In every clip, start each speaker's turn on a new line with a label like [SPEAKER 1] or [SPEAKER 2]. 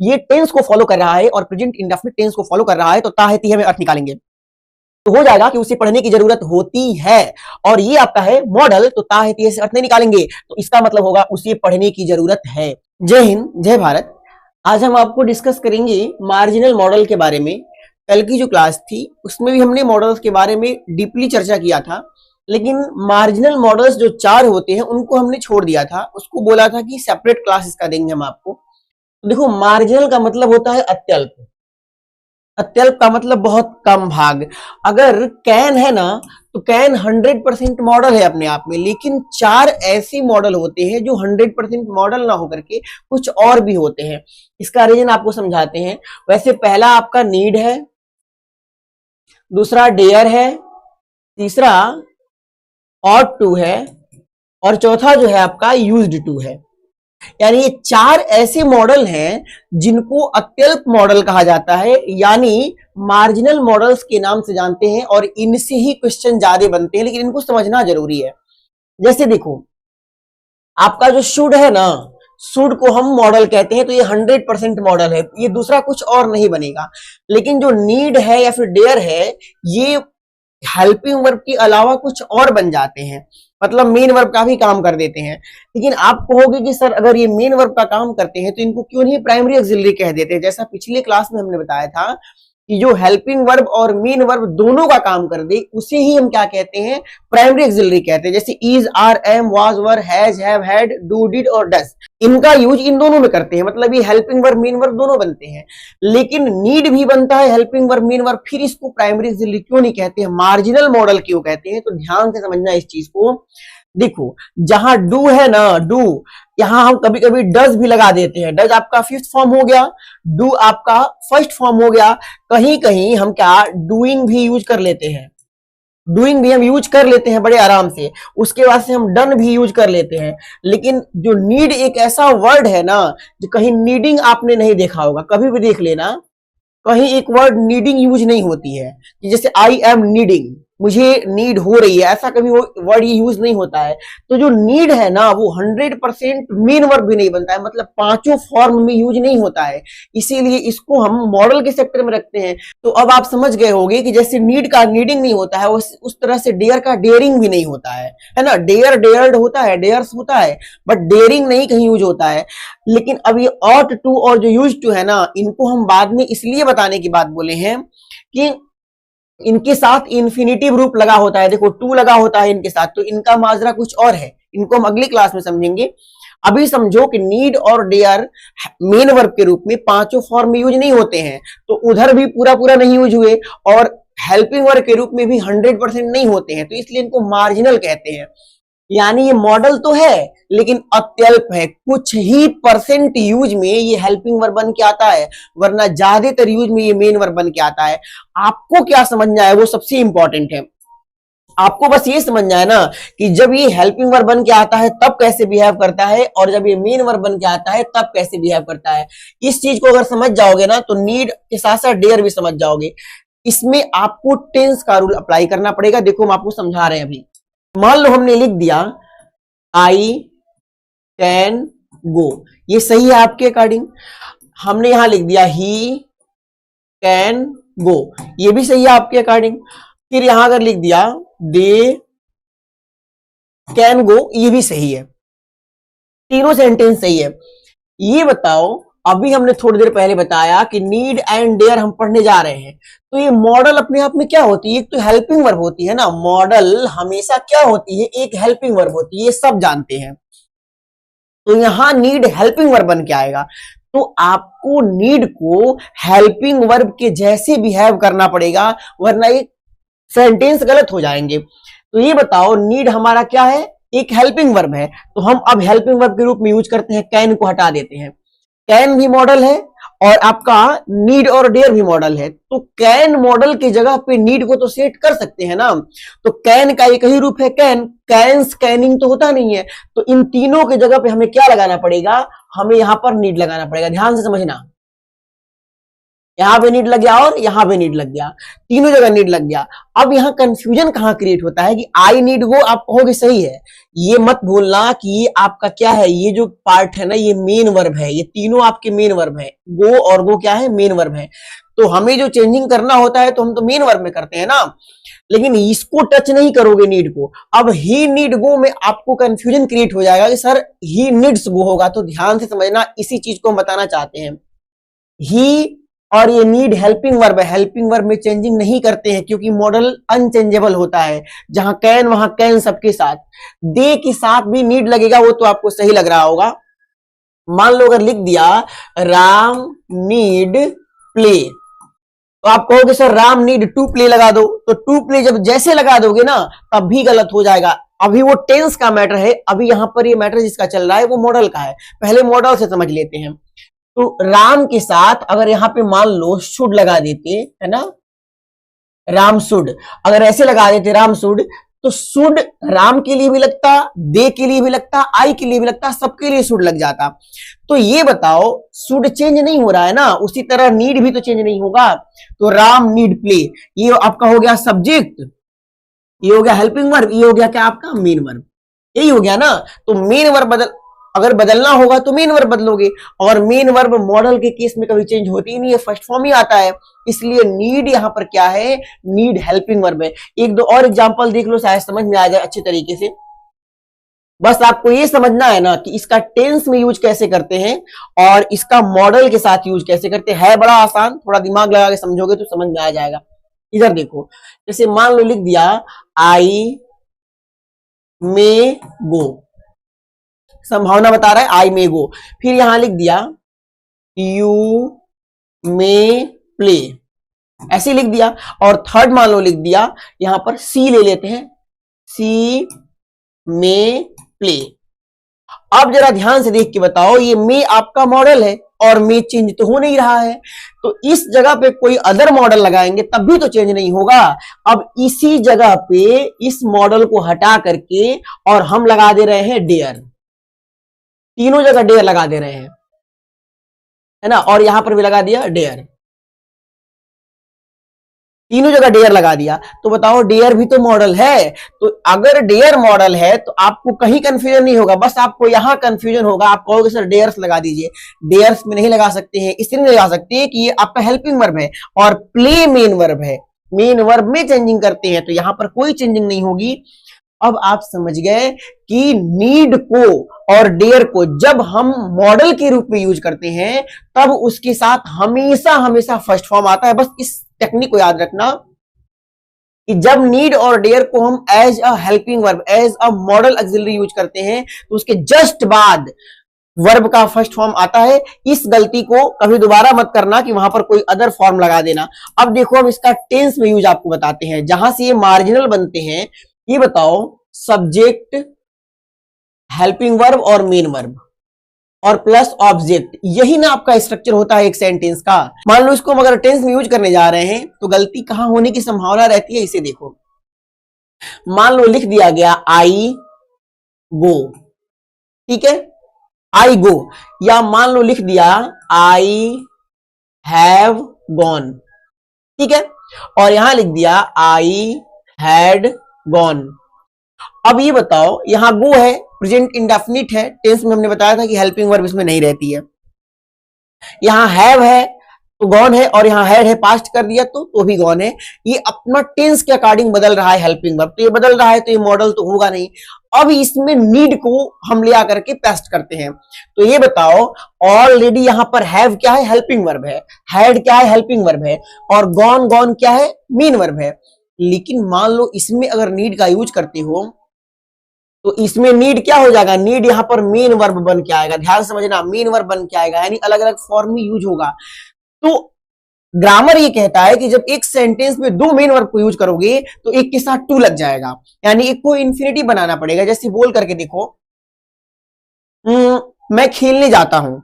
[SPEAKER 1] ये टेंस को फॉलो कर रहा है और प्रेजेंट इंडेफिनिट टेंस को फॉलो कर रहा है तो ता है ती है में अर्थ निकालेंगे तो हो जाएगा कि उसे पढ़ने की जरूरत होती है। और ये आपका है मॉडल, तो ता है ती है से अर्थ नहीं निकालेंगे तो इसका मतलब होगा उसे पढ़ने की जरूरत है। जय हिंद, जय भारत। आज हम आपको डिस्कस करेंगे मार्जिनल मॉडल के बारे में। कल की जो क्लास थी उसमें भी हमने मॉडल्स के बारे में डीपली चर्चा किया था, लेकिन मार्जिनल मॉडल्स जो 4 होते हैं उनको हमने छोड़ दिया था, उसको बोला था कि सेपरेट क्लास इसका देंगे हम आपको। तो देखो, मार्जिनल का मतलब होता है अत्यल्प। अत्यल्प का मतलब बहुत कम भाग। अगर कैन है ना तो कैन 100% मॉडल है अपने आप में, लेकिन 4 ऐसे मॉडल होते हैं जो 100% मॉडल ना होकर के कुछ और भी होते हैं। इसका रीजन आपको समझाते हैं। वैसे पहला आपका नीड है, दूसरा डेयर है, तीसरा ऑट टू है और चौथा जो है आपका यूज्ड टू है। यानी ये 4 ऐसे मॉडल हैं जिनको अत्यल्प मॉडल कहा जाता है, यानी मार्जिनल मॉडल्स के नाम से जानते हैं और इनसे ही क्वेश्चन ज्यादा बनते हैं, लेकिन इनको समझना जरूरी है। जैसे देखो, आपका जो शुड है ना, शुड को हम मॉडल कहते हैं, तो ये 100% मॉडल है, ये दूसरा कुछ और नहीं बनेगा। लेकिन जो नीड है या फिर डेयर है, ये हेल्पिंग वर्ब के अलावा कुछ और बन जाते हैं, मतलब मेन वर्ब का भी काम कर देते हैं। लेकिन आप कहोगे कि सर अगर ये मेन वर्ब का काम करते हैं तो इनको क्यों नहीं प्राइमरी ऑक्सिलरी कह देते हैं। जैसा पिछले क्लास में हमने बताया था कि जो हेल्पिंग वर्ब और मेन वर्ब दोनों का काम कर दे उसे ही हम क्या कहते हैं, प्राइमरी ऑक्सिलरी कहते हैं। जैसे is, are, am, was, were, has, have, had, do, did और डज, इनका यूज इन दोनों में करते हैं, मतलब ये हेल्पिंग वर्ब मेन वर्ब दोनों बनते हैं। लेकिन नीड भी बनता है हेल्पिंग वर्ब मेन वर्ब, फिर इसको प्राइमरी ऑक्सिलरी क्यों नहीं कहते हैं, मार्जिनल मॉडल क्यों कहते हैं, तो ध्यान से समझना इस चीज को। देखो, जहां डू है ना, डू, यहां हम कभी कभी डज भी लगा देते हैं। डज आपका 5th फॉर्म हो गया, डू आपका 1st फॉर्म हो गया। कहीं कहीं हम क्या डूइंग भी यूज कर लेते हैं, डूइंग भी हम यूज कर लेते हैं बड़े आराम से। उसके बाद से हम डन भी यूज कर लेते हैं। लेकिन जो नीड एक ऐसा वर्ड है ना, जो कहीं नीडिंग आपने नहीं देखा होगा, कभी भी देख लेना, कहीं एक वर्ड नीडिंग यूज नहीं होती है। कि जैसे आई एम नीडिंग, मुझे नीड हो रही है, ऐसा कभी वर्ड ये यूज नहीं होता है। तो जो नीड है ना वो 100% मेन वर्ब भी नहीं बनता है, मतलब 5 फॉर्म में यूज नहीं होता है, इसीलिए इसको हम मॉडल के सेक्टर में रखते हैं। तो अब आप समझ गए होंगे कि जैसे नीड का नीडिंग नहीं होता है, उस तरह से डेयर का डेयरिंग भी नहीं होता है ना। डेयर डेयर्ड होता है, डेयर्स होता है, बट डेयरिंग नहीं कहीं यूज होता है। लेकिन अब ये ऑट टू और जो यूज टू है ना, इनको हम बाद में इसलिए बताने की बात बोले हैं कि इनके साथ इन्फिनिटिव रूप लगा होता है। देखो, टू लगा होता है इनके साथ, तो इनका माजरा कुछ और है, इनको हम अगली क्लास में समझेंगे। अभी समझो कि नीड और डेयर मेन वर्ब के रूप में 5 फॉर्म में यूज नहीं होते हैं, तो उधर भी पूरा पूरा नहीं यूज हुए, और हेल्पिंग वर्ब के रूप में भी 100% नहीं होते हैं, तो इसलिए इनको मार्जिनल कहते हैं। यानी ये मॉडल तो है लेकिन अत्यल्प है, कुछ ही % यूज में ये हेल्पिंग वर्ब बन के आता है, वरना ज्यादातर यूज में ये मेन वर्ब बन के आता है। आपको क्या समझना है वो सबसे इंपॉर्टेंट है। आपको बस ये समझना है ना कि जब ये हेल्पिंग वर्ब बन के आता है तब कैसे बिहेव करता है, और जब ये मेन वर्ब बन के आता है तब कैसे बिहेव करता है। इस चीज को अगर समझ जाओगे ना तो नीड के साथ साथ डेयर भी समझ जाओगे। इसमें आपको टेंस का रूल अप्लाई करना पड़ेगा। देखो, हम आपको समझा रहे हैं। अभी मान लो हमने लिख दिया आई कैन गो, ये सही है आपके अकॉर्डिंग। हमने यहां लिख दिया ही कैन गो, ये भी सही है आपके अकॉर्डिंग। फिर यहां अगर लिख दिया दे कैन गो, ये भी सही है, तीनों सेंटेंस सही है। ये बताओ, अभी हमने थोड़ी देर पहले बताया कि नीड एंड डेयर हम पढ़ने जा रहे हैं, तो ये मॉडल अपने आप में क्या होती है, एक तो हेल्पिंग वर्ब होती है ना। मॉडल हमेशा क्या होती है, एक हेल्पिंग वर्ब होती है, ये सब जानते हैं। तो यहां नीड हेल्पिंग वर्ब बन के आएगा, तो आपको नीड को हेल्पिंग वर्ब के जैसे बिहेव करना पड़ेगा, वरना ये सेंटेंस गलत हो जाएंगे। तो ये बताओ, नीड हमारा क्या है, एक हेल्पिंग वर्ब है, तो हम अब हेल्पिंग वर्ब के रूप में यूज करते हैं, कैन को हटा देते हैं। कैन भी मॉडल है और आपका नीड और डेयर भी मॉडल है, तो कैन मॉडल की जगह पे नीड को तो सेट कर सकते हैं ना। तो कैन का एक ही रूप है कैन, कैन्स कैनिंग तो होता नहीं है, तो इन तीनों की जगह पे हमें क्या लगाना पड़ेगा, हमें यहां पर नीड लगाना पड़ेगा। ध्यान से समझना, यहां पे नीड लग गया और यहां पे नीड लग गया, तीनों जगह नीड लग गया। अब यहां कंफ्यूजन कहां क्रिएट होता है कि आई नीड गो, आप कहोगे सही है, ये मत भूलना कि आपका क्या है, ये जो पार्ट है ना ये मेन वर्ब है, ये तीनों आपके मेन वर्ब है, गो और गो क्या है, मेन वर्ब है। तो हमें जो चेंजिंग करना होता है तो हम तो मेन वर्ब में करते हैं ना, लेकिन इसको टच नहीं करोगे नीड को। अब ही नीड गो में आपको कंफ्यूजन क्रिएट हो जाएगा कि सर ही नीड्स गो होगा, तो ध्यान से समझना, इसी चीज को हम बताना चाहते हैं। ही और ये नीड हेल्पिंग वर्ब है, हेल्पिंग वर्ब में चेंजिंग नहीं करते हैं क्योंकि मॉडल अनचेंजेबल होता है, जहां कैन वहां कैन सबके साथ। दे के साथ भी नीड लगेगा, वो तो आपको सही लग रहा होगा। मान लो अगर लिख दिया राम नीड प्ले, तो आप कहोगे sir Ram need to play लगा दो, तो टू प्ले जब जैसे लगा दोगे ना तब भी गलत हो जाएगा। अभी वो टेंस का मैटर है, अभी यहां पर ये मैटर जिसका चल रहा है वो मॉडल का है, पहले मॉडल से समझ लेते हैं। तो राम के साथ अगर यहां पे मान लो शुड लगा देते, है ना, राम शुड, अगर ऐसे लगा देते राम शुड, तो शुड राम के लिए भी लगता, दे के लिए भी लगता, आई के लिए भी लगता, सबके लिए शुड लग जाता। तो ये बताओ शुड चेंज नहीं हो रहा है ना, उसी तरह नीड भी तो चेंज नहीं होगा। तो राम नीड प्ले, ये आपका हो गया सब्जेक्ट, ये हो गया हेल्पिंग वर्ब, ये हो गया क्या आपका मेन वर्ब, यही हो गया ना। तो मेन वर्ब अगर बदलना होगा तो मेन वर्ब बदलोगे, और मेन वर्ब मॉडल के केस में कभी चेंज होती ही नहीं है, फर्स्ट फॉर्म ही आता है, इसलिए नीड यहां पर क्या है, नीड हेल्पिंग वर्ब है। एक दो और एग्जांपल देख लो, शायद समझ में आ जाए अच्छे तरीके से। बस आपको ये समझना है ना कि इसका टेंस में यूज कैसे करते हैं और इसका मॉडल के साथ यूज कैसे करते हैं, है बड़ा आसान, थोड़ा दिमाग लगा के समझोगे तो समझ में आ जाएगा। इधर देखो, जैसे मान लो लिख दिया आई मे गो, संभावना बता रहा है आई मे गो, फिर यहां लिख दिया यू मे प्ले, ऐसे लिख दिया। और थर्ड मान लो लिख दिया, यहां पर सी ले लेते हैं, सी मे प्ले। अब जरा ध्यान से देख के बताओ, ये मे आपका मॉडल है और मे चेंज तो हो नहीं रहा है, तो इस जगह पे कोई अदर मॉडल लगाएंगे तब भी तो चेंज नहीं होगा। अब इसी जगह पे इस मॉडल को हटा करके और हम लगा दे रहे हैं डेयर, तीनों जगह डेयर लगा दे रहे हैं, है ना, और यहां पर भी लगा दिया डेयर, तीनों जगह डेयर लगा दिया। तो बताओ डेयर भी तो मॉडल है, तो अगर डेयर मॉडल है तो आपको कहीं कंफ्यूजन नहीं होगा, बस आपको यहां कंफ्यूजन होगा, आप कहोगे सर डेयर्स लगा दीजिए, डेयर्स में नहीं लगा सकते हैं, इसलिए नहीं लगा सकते कि ये आपका हेल्पिंग वर्ब है और प्ले मेन वर्ब है, मेन वर्ब में चेंजिंग करते हैं, तो यहां पर कोई चेंजिंग नहीं होगी। अब आप समझ गए कि नीड को और डेयर को जब हम मॉडल के रूप में यूज करते हैं तब उसके साथ हमेशा हमेशा फर्स्ट फॉर्म आता है। बस इस टेक्निक को याद रखना कि जब नीड और डेयर को हम as a helping verb, as a modal auxiliary use करते हैं तो उसके जस्ट बाद वर्ब का फर्स्ट फॉर्म आता है। इस गलती को कभी दोबारा मत करना कि वहां पर कोई अदर फॉर्म लगा देना। अब देखो हम इसका टेंस में यूज आपको बताते हैं, जहां से ये मार्जिनल बनते हैं। ये बताओ सब्जेक्ट, हेल्पिंग वर्ब और मेन वर्ब और प्लस ऑब्जेक्ट, यही ना आपका स्ट्रक्चर होता है एक सेंटेंस का। मान लो इसको हम अगर टेंस में यूज करने जा रहे हैं तो गलती कहां होने की संभावना रहती है, इसे देखो। मान लो लिख दिया गया आई गो, ठीक है, आई गो, या मान लो लिख दिया आई हैव गॉन, ठीक है, और यहां लिख दिया आई हैड गॉन। अब ये बताओ यहां गो है, प्रेजेंट इंडेफिनिट है, टेंस में हमने बताया था कि हेल्पिंग वर्ब इसमें नहीं रहती है। यहां हैव है तो गॉन है, और यहां हैड है पास्ट कर दिया तो भी गॉन है। ये अपना टेंस के अकॉर्डिंग बदल रहा है हेल्पिंग वर्ब, तो ये बदल रहा है तो ये मॉडल तो होगा नहीं। अब इसमें नीड को हम ले आकर के पेस्ट करते हैं, तो ये बताओ ऑलरेडी यहां पर हैव क्या है, हेल्पिंग वर्ब है, हैड क्या है, हेल्पिंग वर्ब है, और गॉन गॉन क्या है, मेन वर्ब है। लेकिन मान लो इसमें अगर नीड का यूज करते हो तो इसमें नीड क्या हो जाएगा, नीड यहां पर मेन वर्ब बन के आएगा, ध्यान समझना, मेन वर्ब बन के आएगा, यानी अलग अलग फॉर्म में यूज होगा। तो ग्रामर ये कहता है कि जब एक सेंटेंस में दो मेन वर्ब को यूज करोगे तो एक के साथ टू लग जाएगा, यानी एक को इन्फिनिटी बनाना पड़ेगा। जैसे बोल करके देखो, मैं खेलने जाता हूं,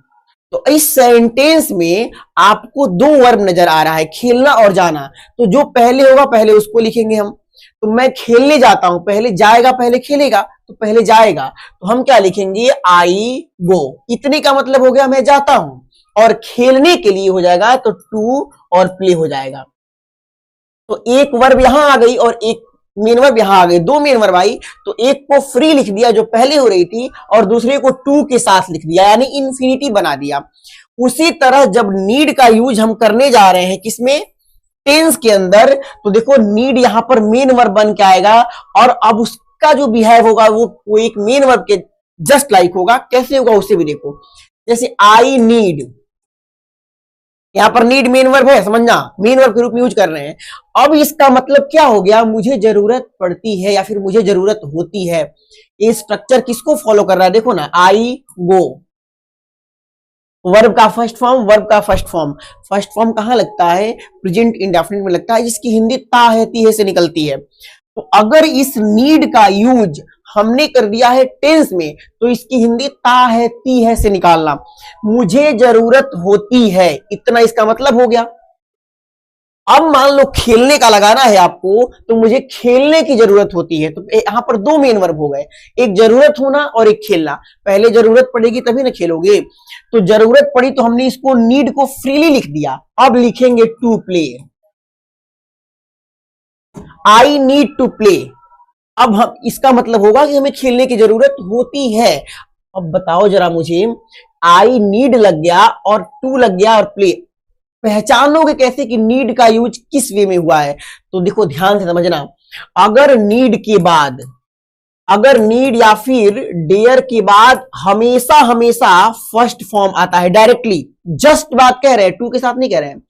[SPEAKER 1] तो इस सेंटेंस में आपको दो वर्ब नजर आ रहा है, खेलना और जाना, तो जो पहले होगा पहले उसको लिखेंगे हम। तो मैं खेलने जाता हूं, पहले जाएगा पहले खेलेगा, तो पहले जाएगा, तो हम क्या लिखेंगे, आई गो, इतने का मतलब हो गया मैं जाता हूं, और खेलने के लिए हो जाएगा तो टू और प्ले हो जाएगा। तो एक वर्ब यहां आ गई और एक मेन वर्ब यहां आ गई, दो मेन वर्ब आई, तो एक को फ्री लिख दिया जो पहले हो रही थी और दूसरे को टू के साथ लिख दिया, यानी इन्फिनिटी बना दिया। उसी तरह जब नीड का यूज हम करने जा रहे हैं किसमें, टेंस के अंदर, तो देखो नीड यहां पर मेन वर्ब बन के आएगा और अब उसका जो बिहेव होगा वो एक मेन वर्ब के जस्ट लाइक होगा। कैसे होगा उसे भी देखो, जैसे आई नीड, यहां पर नीड मेन वर्ब है, समझना मेन वर्ब के रूप में यूज कर रहे हैं। अब इसका मतलब क्या हो गया, मुझे जरूरत पड़ती है या फिर मुझे जरूरत होती है। ये स्ट्रक्चर किसको फॉलो कर रहा है, देखो ना, आई गो, वर्ब का फर्स्ट फॉर्म, वर्ब का फर्स्ट फॉर्म। फर्स्ट फॉर्म कहां लगता है, प्रेजेंट इंडेफिनिट में लगता है, जिसकी हिंदी ता है ती है से निकलती है। तो अगर इस नीड का यूज हमने कर दिया है टेंस में, तो इसकी हिंदी ता है ती है से निकालना। मुझे जरूरत होती है, इतना इसका मतलब हो गया। अब मान लो खेलने का लगाना है आपको, तो मुझे खेलने की जरूरत होती है, तो यहां पर दो मेन वर्ब हो गए, एक जरूरत होना और एक खेलना। पहले जरूरत पड़ेगी तभी ना खेलोगे, तो जरूरत पड़ी तो हमने इसको नीड को फ्रीली लिख दिया। अब लिखेंगे to play, I need to play. अब हम इसका मतलब होगा कि हमें खेलने की जरूरत होती है। अब बताओ जरा मुझे, आई नीड लग गया और टू लग गया और प्ले, पहचानोगे कैसे कि नीड का यूज किस वे में हुआ है। तो देखो ध्यान से समझना, अगर नीड के बाद, अगर नीड या फिर डेयर के बाद हमेशा हमेशा फर्स्ट फॉर्म आता है डायरेक्टली, जस्ट बात कह रहे हैं, टू के साथ नहीं कह रहे हैं,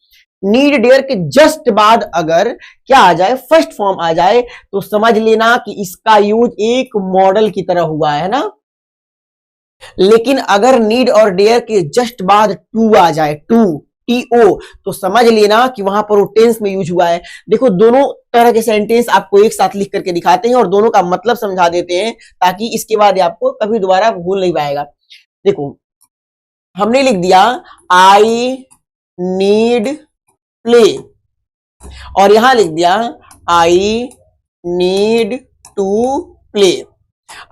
[SPEAKER 1] नीड डेयर के जस्ट बाद अगर क्या आ जाए, फर्स्ट फॉर्म आ जाए, तो समझ लेना कि इसका यूज एक मॉडल की तरह हुआ है ना। लेकिन अगर नीड और डेयर के जस्ट बाद टू आ जाए, टू टीओ, तो समझ लेना कि वहां पर वो टेंस में यूज हुआ है। देखो दोनों तरह के सेंटेंस आपको एक साथ लिख करके दिखाते हैं और दोनों का मतलब समझा देते हैं, ताकि इसके बाद आपको कभी दोबारा भूल नहीं पाएगा। देखो हमने लिख दिया आई नीड प्ले, और यहां लिख दिया आई नीड टू प्ले।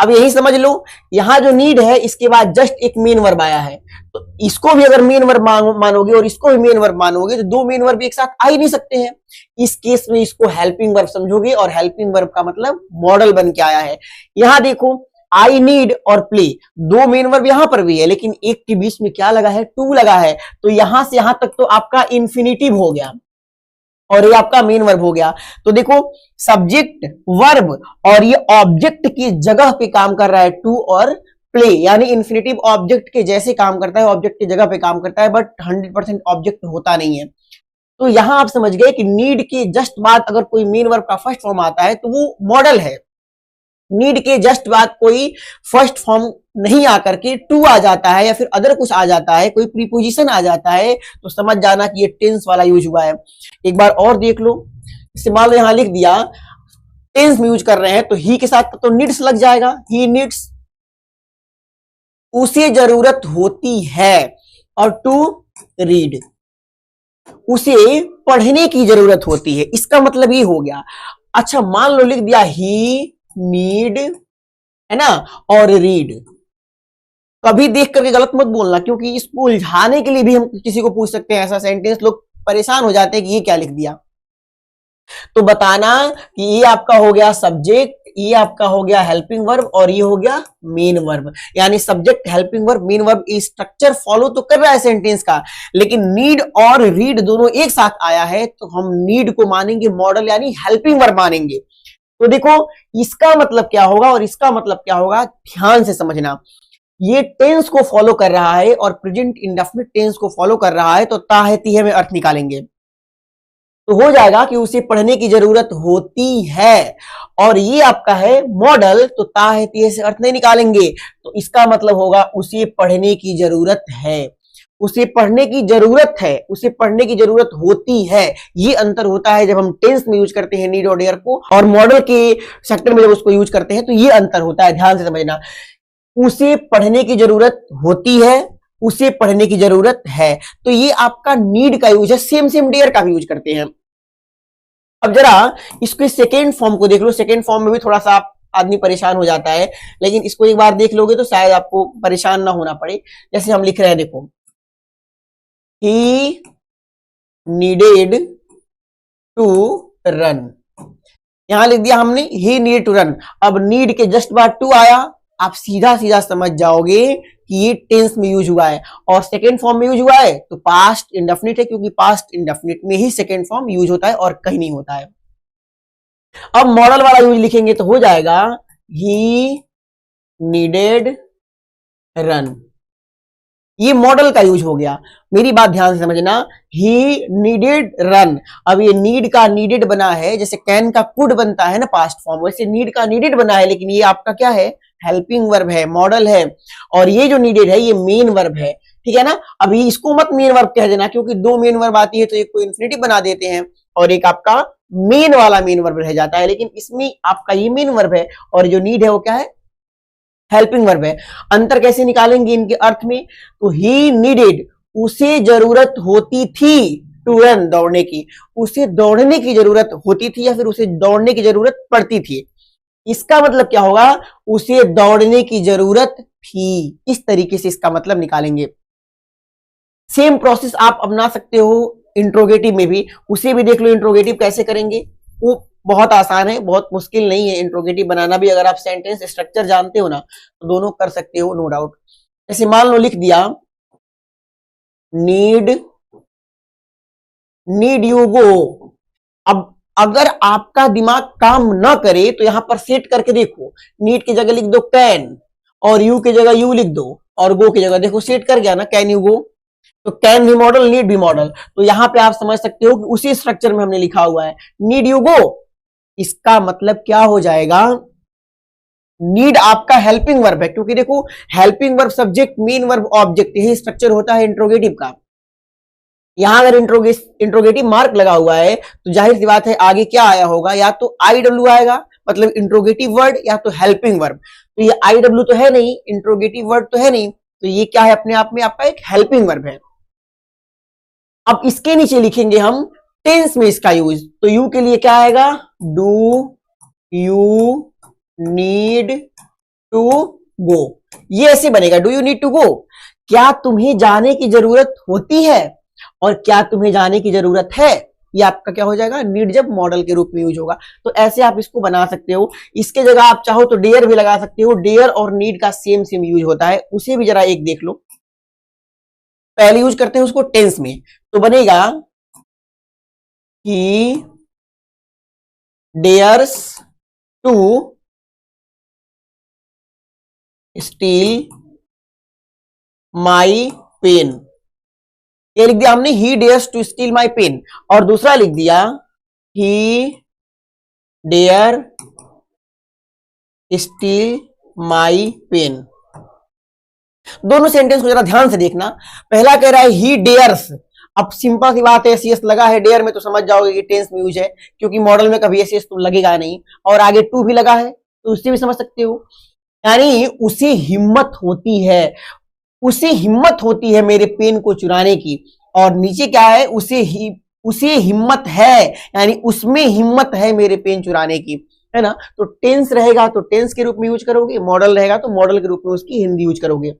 [SPEAKER 1] अब यही समझ लो, यहां जो नीड है इसके बाद जस्ट एक मेन वर्ब आया है, तो इसको भी अगर मेन वर्ब मानोगे और इसको भी मेन वर्ब मानोगे, तो दो मेन वर्ब एक साथ आ ही नहीं सकते हैं। इस केस में इसको हेल्पिंग वर्ब समझोगे, और हेल्पिंग वर्ब का मतलब मॉडल बन के आया है। यहां देखो आई नीड और प्ले, दो मेन वर्ब यहां पर भी है, लेकिन एक के बीच में क्या लगा है, टू लगा है, तो यहां से यहां तक तो आपका इन्फिनिटिव हो गया और ये आपका मेन वर्ब हो गया। तो देखो सब्जेक्ट वर्ब और ये ऑब्जेक्ट की जगह पे काम कर रहा है टू और प्ले, यानी इन्फिनिटिव ऑब्जेक्ट के जैसे काम करता है, ऑब्जेक्ट की जगह पे काम करता है, बट 100% ऑब्जेक्ट होता नहीं है। तो यहां आप समझ गए कि नीड के जस्ट बाद अगर कोई मेन वर्ब का फर्स्ट फॉर्म आता है तो वो मॉडल है। नीड के जस्ट बाद कोई फर्स्ट फॉर्म नहीं आकर के टू आ जाता है या फिर अदर कुछ आ जाता है, कोई प्रीपोजिशन आ जाता है, तो समझ जाना कि ये टेंस वाला यूज हुआ है। एक बार और देख लो, इसे मान लो यहां लिख दिया टेंस में यूज कर रहे हैं, तो ही के साथ तो नीड्स लग जाएगा, ही नीड्स, उसे जरूरत होती है, और टू रीड, उसे पढ़ने की जरूरत होती है। इसका मतलब ये हो गया। अच्छा मान लो लिख दिया ही नीड, है ना, और रीड। कभी देख करके गलत मत बोलना, क्योंकि इसको उलझाने के लिए भी हम किसी को पूछ सकते हैं ऐसा सेंटेंस, लोग परेशान हो जाते हैं कि ये क्या लिख दिया। तो बताना कि ये आपका हो गया सब्जेक्ट, ये आपका हो गया हेल्पिंग वर्ब, और ये हो गया मेन वर्ब। यानी subject helping verb main verb structure follow तो कर रहा है सेंटेंस का, लेकिन नीड और रीड दोनों एक साथ आया है, तो हम नीड को मानेंगे मॉडल, यानी हेल्पिंग वर्ब मानेंगे। तो देखो इसका मतलब क्या होगा और इसका मतलब क्या होगा, ध्यान से समझना। ये टेंस को फॉलो कर रहा है और प्रेजेंट इंडेफिनिट टेंस को फॉलो कर रहा है, तो ता है ती है में अर्थ निकालेंगे तो हो जाएगा कि उसे पढ़ने की जरूरत होती है, और ये आपका है मॉडल, तो ता है ती है से अर्थ नहीं निकालेंगे, तो इसका मतलब होगा उसे पढ़ने की जरूरत है, उसे पढ़ने की जरूरत है, उसे पढ़ने की जरूरत होती है। ये अंतर होता है जब हम टेंस में यूज करते हैं नीड और डेयर को, और मॉडल के सेक्टर में जब उसको यूज करते हैं, तो ये अंतर होता है, ध्यान से समझना। उसे पढ़ने की जरूरत होती है, उसे पढ़ने की जरूरत है, तो ये आपका नीड का यूज है। सेम सेम डेयर का भी यूज करते हैं। अब जरा इसके सेकेंड फॉर्म को देख लो, सेकेंड फॉर्म में भी थोड़ा सा आदमी परेशान हो जाता है, लेकिन इसको एक बार देख लोगे तो शायद आपको परेशान ना होना पड़े। जैसे हम लिख रहे हैं, देखो ही नीडेड टू रन। यहां लिख दिया हमने ही नीड टू रन। अब नीड के जस्ट बाद टू आया, आप सीधा सीधा समझ जाओगे कि ये टेंस में यूज हुआ है और सेकेंड फॉर्म में यूज हुआ है तो पास्ट इंडेफिनिट है, क्योंकि पास्ट इंडेफिनिट में ही सेकेंड फॉर्म यूज होता है और कहीं नहीं होता है। अब मॉडल वाला यूज लिखेंगे तो हो जाएगा ही नीडेड रन। ये मॉडल का यूज हो गया। मेरी बात ध्यान से समझना, ही नीडेड रन। अब ये नीड का नीडेड बना है, जैसे कैन का कुड बनता है ना पास्ट फॉर्म, वैसे नीड का नीडेड बना है, लेकिन ये आपका क्या है, हेल्पिंग वर्ब है, मॉडल है। और ये जो नीडेड है ये मेन वर्ब है, ठीक है ना। अभी इसको मत मेन वर्ब कह देना, क्योंकि दो मेन वर्ब आती है तो एक को इन्फिनिटिव बना देते हैं और एक आपका मेन वाला मेन वर्ब रह जाता है, लेकिन इसमें आपका ये मेन वर्ब है और जो नीड है वो क्या है, हेल्पिंग वर्ब है। अंतर कैसे निकालेंगे इनके अर्थ में, तो ही नीडेड, उसे जरूरत होती थी, टू रन, दौड़ने की, उसे दौड़ने की जरूरत होती थी या फिर उसे दौड़ने की जरूरत पड़ती थी। इसका मतलब क्या होगा, उसे दौड़ने की जरूरत थी। इस तरीके से इसका मतलब निकालेंगे। सेम प्रोसेस आप अपना सकते हो इंट्रोगेटिव में भी, उसे भी देख लो इंट्रोगेटिव कैसे करेंगे। वो बहुत आसान है, बहुत मुश्किल नहीं है इंट्रोगेटिव बनाना भी। अगर आप सेंटेंस स्ट्रक्चर जानते हो ना तो दोनों कर सकते हो, नो डाउट। जैसे मान लो लिख दिया नीड यू गो। अब अगर आपका दिमाग काम ना करे तो यहां पर सेट करके देखो, नीड की जगह लिख दो कैन और यू की जगह यू लिख दो और गो की जगह, देखो सेट कर गया ना, कैन यू गो। तो कैन भी मॉडल, नीड भी मॉडल। तो यहां पे आप समझ सकते हो कि उसी स्ट्रक्चर में हमने लिखा हुआ है नीड यू गो। इसका मतलब क्या हो जाएगा, नीड आपका हेल्पिंग वर्ब है, क्योंकि देखो helping verb subject main verb object, यही स्ट्रक्चर होता है इंट्रोगेटिव का। यहां अगर इंट्रोगेटिव मार्क लगा हुआ है तो जाहिर सी बात है आगे क्या आया होगा, या तो आई डब्ल्यू आएगा मतलब इंट्रोगेटिव वर्ड, या तो हेल्पिंग वर्ब। तो ये आई डब्ल्यू तो है नहीं, इंट्रोगेटिव वर्ड तो है नहीं, तो ये क्या है अपने आप में आपका एक हेल्पिंग वर्ब है। अब इसके नीचे लिखेंगे हम टेंस में इसका यूज, तो यू के लिए क्या आएगा, do you need to go. ये ऐसे बनेगा, do you need to go, क्या तुम्हें जाने की जरूरत होती है और क्या तुम्हें जाने की जरूरत है। ये आपका क्या हो जाएगा, नीड जब मॉडल के रूप में यूज होगा। तो ऐसे आप इसको बना सकते हो। इसके जगह आप चाहो तो डेयर भी लगा सकते हो, डेयर और नीड का सेम सेम यूज होता है, उसे भी जरा एक देख लो। पहले यूज करते हैं उसको टेंस में, तो बनेगा he dares to steal my pen. ये लिख दिया हमने he dares to steal my pen, और दूसरा लिख दिया he dare steal my pen. दोनों सेंटेंस को जरा ध्यान से देखना। पहला कह रहा है ही डेयर्स, अब सिंपल सी बात है एस लगा है डेयर में तो समझ जाओगे कि टेंस में यूज है, क्योंकि मॉडल में कभी एस तो लगेगा नहीं, और आगे टू भी लगा है तो उससे भी समझ सकते हो, यानी उसे हिम्मत होती है, उसे हिम्मत होती है मेरे पेन को चुराने की। और नीचे क्या है, उसे हिम्मत है, यानी उसमें हिम्मत है मेरे पेन चुराने की, है ना। तो टेंस रहेगा तो टेंस के रूप में यूज करोगे, मॉडल रहेगा तो मॉडल के रूप में उसकी हिंदी यूज करोगे।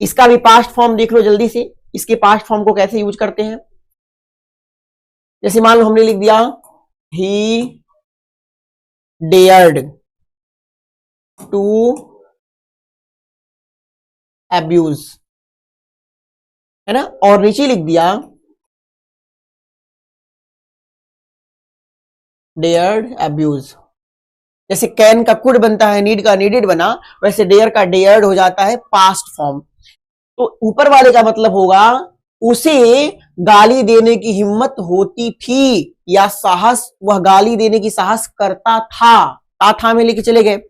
[SPEAKER 1] इसका भी पास्ट फॉर्म देख लो जल्दी से, इसके पास्ट फॉर्म को कैसे यूज करते हैं। जैसे मान लो हमने लिख दिया ही डेयर्ड टू अब्यूज, है ना, और नीचे लिख दिया डेयर्ड अब्यूज। जैसे कैन का कुड बनता है, नीड का नीडेड बना, वैसे डेयर का डेयर्ड हो जाता है पास्ट फॉर्म। तो ऊपर वाले का मतलब होगा उसे गाली देने की हिम्मत होती थी या साहस, वह गाली देने की साहस करता था में लेके चले गए,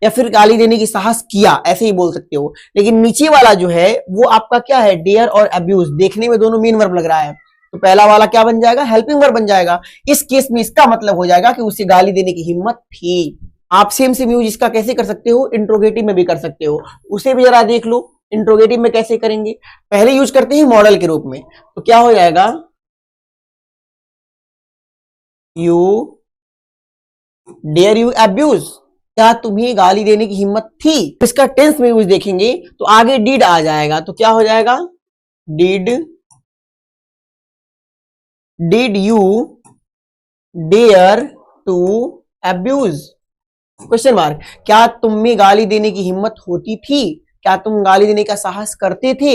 [SPEAKER 1] या फिर गाली देने की साहस किया, ऐसे ही बोल सकते हो। लेकिन नीचे वाला जो है वो आपका क्या है, डेयर और अब्यूज, देखने में दोनों मेन वर्ब लग रहा है, तो पहला वाला क्या बन जाएगा, हेल्पिंग वर्ब बन जाएगा। इस केस में इसका मतलब हो जाएगा कि उसे गाली देने की हिम्मत थी। आप सेम सेम यूज इसका कैसे कर सकते हो, इंट्रोगेटिव में भी कर सकते हो, उसे भी जरा देख लो। इंट्रोगेटिव में कैसे करेंगे, पहले यूज करते हैं मॉडल के रूप में, तो क्या हो जाएगा, यू डेयर यू अब्यूज, क्या तुम्हें गाली देने की हिम्मत थी। इसका टेंस में यूज देखेंगे तो आगे डिड आ जाएगा, तो क्या हो जाएगा, did did you dare to abuse, question mark. क्या तुम में गाली देने की हिम्मत होती थी, क्या तुम गाली देने का साहस करते थे।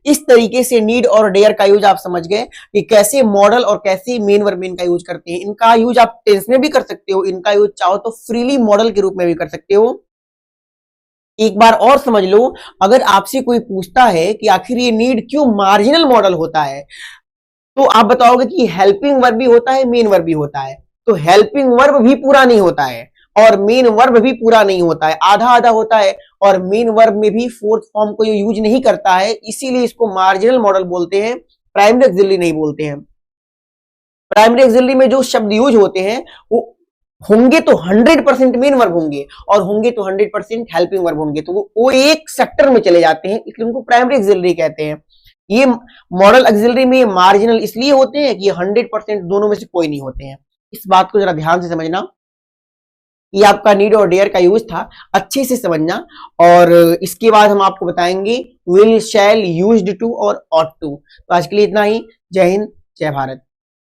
[SPEAKER 1] इस तरीके से नीड और डेयर का यूज आप समझ गए कि कैसे मॉडल और कैसे मेन वर्ब मेन का यूज करते हैं। इनका यूज आप टेंस में भी कर सकते हो, इनका यूज चाहो तो फ्रीली मॉडल के रूप में भी कर सकते हो। एक बार और समझ लो, अगर आपसे कोई पूछता है कि आखिर ये नीड क्यों मार्जिनल मॉडल होता है, तो आप बताओगे कि हेल्पिंग वर्ब भी होता है, मेन वर्ब भी होता है। तो हेल्पिंग वर्ब भी पूरा नहीं होता है और मेन वर्ब भी पूरा नहीं होता है, आधा आधा होता है। और मेन वर्ब में भी फोर्थ फॉर्म को यूज नहीं करता है, इसीलिए इसको मार्जिनल मॉडल बोलते हैं, प्राइमरी ऑक्सिलरी नहीं बोलते हैं। प्राइमरी ऑक्सिलरी में जो शब्द यूज होते हैं वो होंगे तो 100% मेन वर्ब होंगे और होंगे तो 100% हेल्पिंग वर्ब होंगे, तो वो एक सेक्टर में चले जाते हैं, इसलिए उनको प्राइमरी ऑक्सिलरी कहते हैं। ये मॉडल ऑक्सिलरी में मार्जिनल इसलिए होते हैं कि ये 100% दोनों में से कोई नहीं होते हैं। इस बात को जरा ध्यान से समझना। ये आपका नीड और डेयर का यूज था, अच्छे से समझना। और इसके बाद हम आपको बताएंगे विल, शैल, यूज्ड टू और ऑट टू। तो आज के लिए इतना ही। जय हिंद, जय भारत।